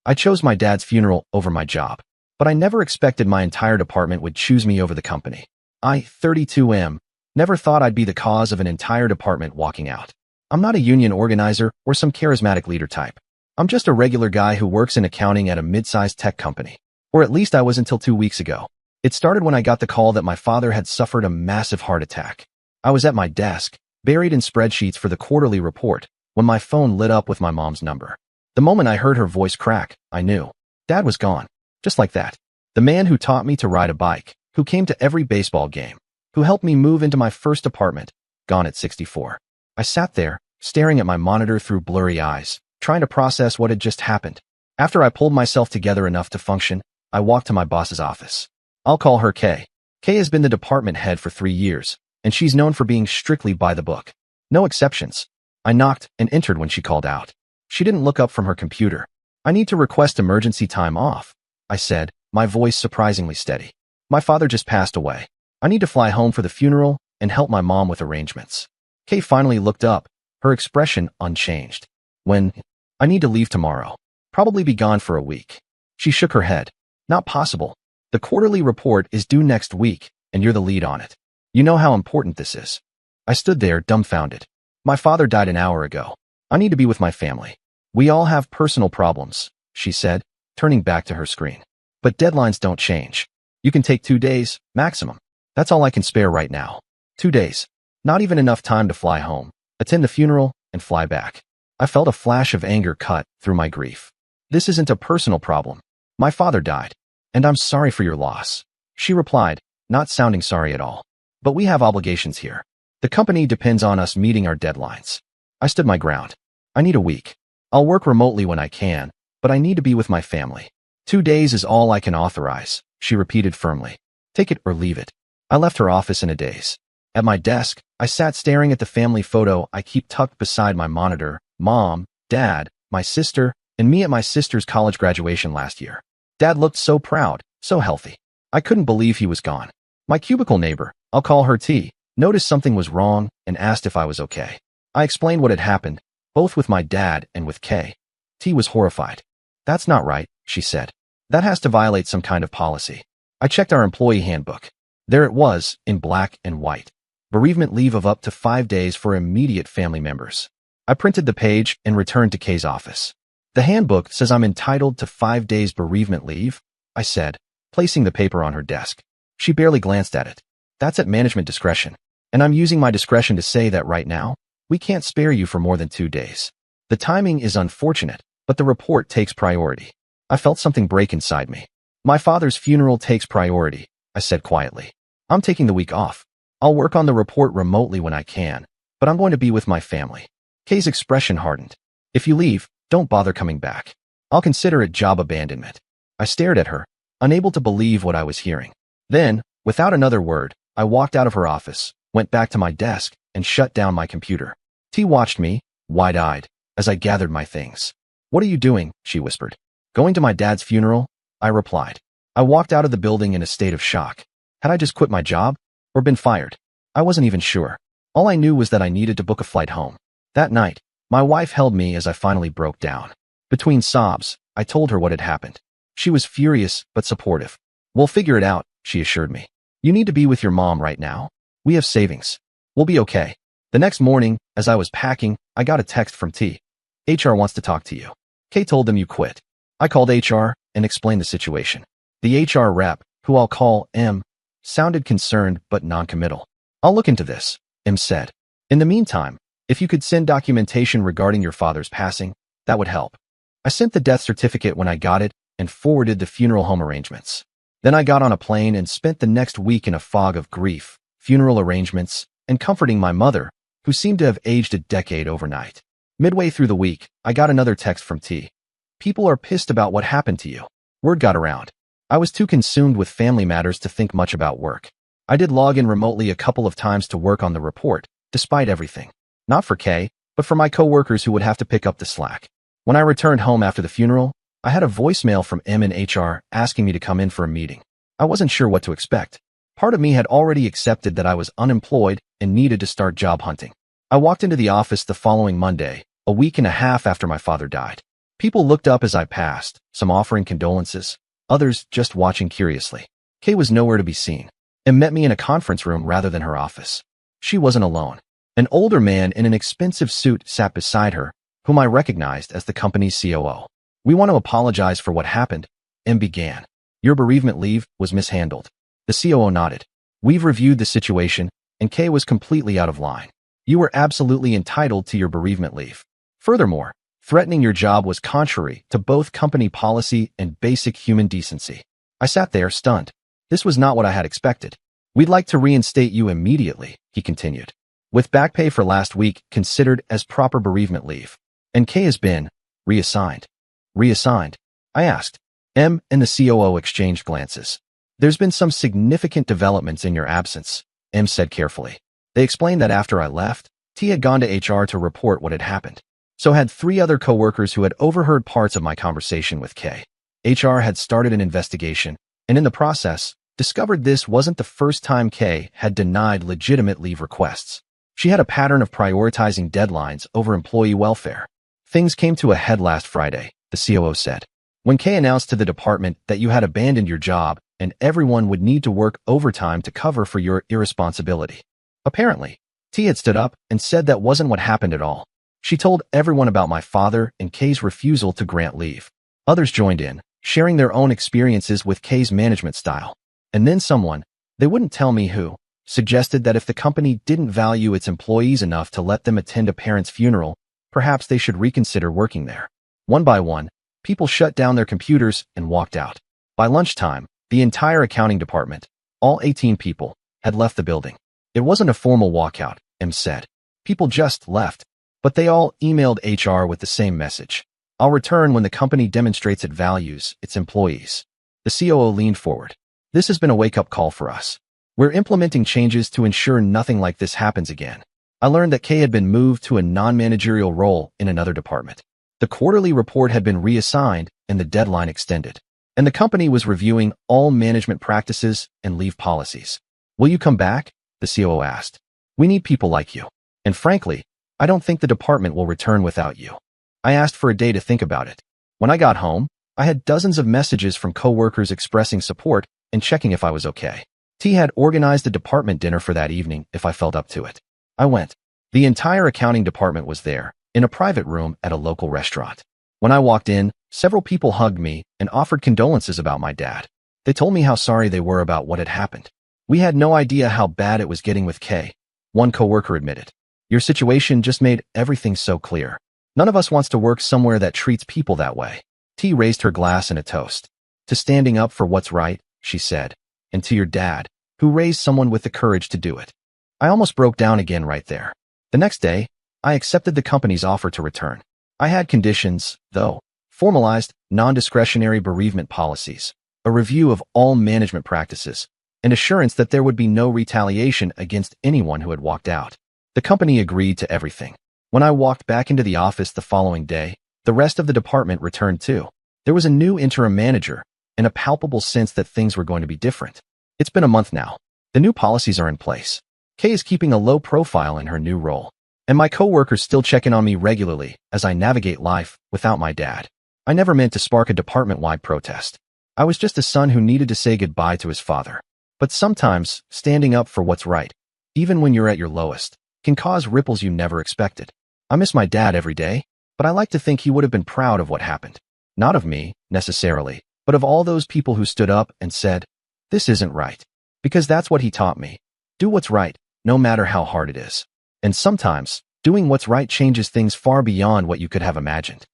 I chose my dad's funeral over my job, but I never expected my entire department would choose me over the company. I, 32M, never thought I'd be the cause of an entire department walking out. I'm not a union organizer or some charismatic leader type. I'm just a regular guy who works in accounting at a mid-sized tech company. Or at least I was until 2 weeks ago. It started when I got the call that my father had suffered a massive heart attack. I was at my desk, buried in spreadsheets for the quarterly report, when my phone lit up with my mom's number. The moment I heard her voice crack, I knew. Dad was gone. Just like that. The man who taught me to ride a bike, who came to every baseball game, who helped me move into my first apartment, gone at 64. I sat there, staring at my monitor through blurry eyes, trying to process what had just happened. After I pulled myself together enough to function, I walked to my boss's office. I'll call her Kay. Kay has been the department head for 3 years, and she's known for being strictly by the book. No exceptions. I knocked and entered when she called out. She didn't look up from her computer. I need to request emergency time off, I said, my voice surprisingly steady. My father just passed away. I need to fly home for the funeral and help my mom with arrangements. Kay finally looked up, her expression unchanged. When? I need to leave tomorrow. Probably be gone for a week. She shook her head. Not possible. The quarterly report is due next week, and you're the lead on it. You know how important this is. I stood there dumbfounded. My father died an hour ago. I need to be with my family. We all have personal problems, she said, turning back to her screen. But deadlines don't change. You can take 2 days, maximum. That's all I can spare right now. 2 days. Not even enough time to fly home, attend the funeral, and fly back. I felt a flash of anger cut through my grief. This isn't a personal problem. My father died, and I'm sorry for your loss. She replied, not sounding sorry at all. But we have obligations here. The company depends on us meeting our deadlines. I stood my ground. I need a week. I'll work remotely when I can, but I need to be with my family. 2 days is all I can authorize, she repeated firmly. Take it or leave it. I left her office in a daze. At my desk, I sat staring at the family photo I keep tucked beside my monitor, Mom, Dad, my sister, and me at my sister's college graduation last year. Dad looked so proud, so healthy. I couldn't believe he was gone. My cubicle neighbor, I'll call her T, noticed something was wrong and asked if I was okay. I explained what had happened, both with my dad and with Kay. T was horrified. That's not right, she said. That has to violate some kind of policy. I checked our employee handbook. There it was, in black and white. Bereavement leave of up to 5 days for immediate family members. I printed the page and returned to Kay's office. The handbook says I'm entitled to 5 days bereavement leave, I said, placing the paper on her desk. She barely glanced at it. That's at management discretion. And I'm using my discretion to say that right now, we can't spare you for more than 2 days. The timing is unfortunate, but the report takes priority. I felt something break inside me. My father's funeral takes priority, I said quietly. I'm taking the week off. I'll work on the report remotely when I can, but I'm going to be with my family. Kay's expression hardened. If you leave, don't bother coming back. I'll consider it job abandonment. I stared at her, unable to believe what I was hearing. Then, without another word, I walked out of her office, went back to my desk, and shut down my computer. T watched me, wide-eyed, as I gathered my things. What are you doing? She whispered. Going to my dad's funeral? I replied. I walked out of the building in a state of shock. Had I just quit my job? Or been fired? I wasn't even sure. All I knew was that I needed to book a flight home. That night, my wife held me as I finally broke down. Between sobs, I told her what had happened. She was furious but supportive. We'll figure it out, she assured me. You need to be with your mom right now. We have savings. We'll be okay. The next morning, as I was packing, I got a text from T. HR wants to talk to you. Kay told them you quit. I called HR and explained the situation. The HR rep, who I'll call M, sounded concerned but non-committal. I'll look into this, M said. In the meantime, if you could send documentation regarding your father's passing, that would help. I sent the death certificate when I got it and forwarded the funeral home arrangements. Then I got on a plane and spent the next week in a fog of grief, funeral arrangements, and comforting my mother, who seemed to have aged a decade overnight. Midway through the week, I got another text from T. People are pissed about what happened to you. Word got around. I was too consumed with family matters to think much about work. I did log in remotely a couple of times to work on the report, despite everything. Not for Kay, but for my coworkers who would have to pick up the slack. When I returned home after the funeral, I had a voicemail from M in HR asking me to come in for a meeting. I wasn't sure what to expect. Part of me had already accepted that I was unemployed and needed to start job hunting. I walked into the office the following Monday, a week and a half after my father died. People looked up as I passed, some offering condolences, others just watching curiously. Qley was nowhere to be seen, and met me in a conference room rather than her office. She wasn't alone. An older man in an expensive suit sat beside her, whom I recognized as the company's COO. "We want to apologize for what happened," M began. "Your bereavement leave was mishandled." The COO nodded. "We've reviewed the situation, and Qley was completely out of line. You were absolutely entitled to your bereavement leave. Furthermore, threatening your job was contrary to both company policy and basic human decency." I sat there, stunned. This was not what I had expected. "We'd like to reinstate you immediately," he continued, "with back pay for last week considered as proper bereavement leave. And Qley has been reassigned." "Reassigned?" I asked. M and the COO exchanged glances. "There's been some significant developments in your absence," M said carefully. They explained that after I left, T had gone to HR to report what had happened. So had 3 other coworkers who had overheard parts of my conversation with Qley. HR had started an investigation, and in the process, discovered this wasn't the first time Qley had denied legitimate leave requests. She had a pattern of prioritizing deadlines over employee welfare. "Things came to a head last Friday," the COO said, "when Qley announced to the department that you had abandoned your job and everyone would need to work overtime to cover for your irresponsibility. Apparently, T had stood up and said that wasn't what happened at all. She told everyone about my father and Qley's refusal to grant leave. Others joined in, sharing their own experiences with Qley's management style. And then someone, they wouldn't tell me who, suggested that if the company didn't value its employees enough to let them attend a parent's funeral, perhaps they should reconsider working there. One by one, people shut down their computers and walked out. By lunchtime, the entire accounting department, all 18 people, had left the building. It wasn't a formal walkout," M said. "People just left. But they all emailed HR with the same message. I'll return when the company demonstrates it values its employees." The COO leaned forward. "This has been a wake-up call for us. We're implementing changes to ensure nothing like this happens again." I learned that Qley had been moved to a non-managerial role in another department. The quarterly report had been reassigned and the deadline extended. And the company was reviewing all management practices and leave policies. "Will you come back?" the COO asked. "We need people like you. And frankly, I don't think the department will return without you." I asked for a day to think about it. When I got home, I had dozens of messages from coworkers expressing support and checking if I was okay. T had organized a department dinner for that evening if I felt up to it. I went. The entire accounting department was there, in a private room at a local restaurant. When I walked in, several people hugged me and offered condolences about my dad. They told me how sorry they were about what had happened. "We had no idea how bad it was getting with Qley," one coworker admitted. "Your situation just made everything so clear. None of us wants to work somewhere that treats people that way." T raised her glass in a toast. "To standing up for what's right," she said, "and to your dad, who raised someone with the courage to do it." I almost broke down again right there. The next day, I accepted the company's offer to return. I had conditions, though: formalized, non-discretionary bereavement policies, a review of all management practices, and assurance that there would be no retaliation against anyone who had walked out. The company agreed to everything. When I walked back into the office the following day, the rest of the department returned too. There was a new interim manager, and a palpable sense that things were going to be different. It's been a month now. The new policies are in place. Qley is keeping a low profile in her new role, and my coworkers still check in on me regularly as I navigate life without my dad. I never meant to spark a department-wide protest. I was just a son who needed to say goodbye to his father. But sometimes, standing up for what's right, even when you're at your lowest, can cause ripples you never expected. I miss my dad every day, but I like to think he would have been proud of what happened. Not of me, necessarily, but of all those people who stood up and said, "This isn't right." Because that's what he taught me. Do what's right, no matter how hard it is. And sometimes, doing what's right changes things far beyond what you could have imagined.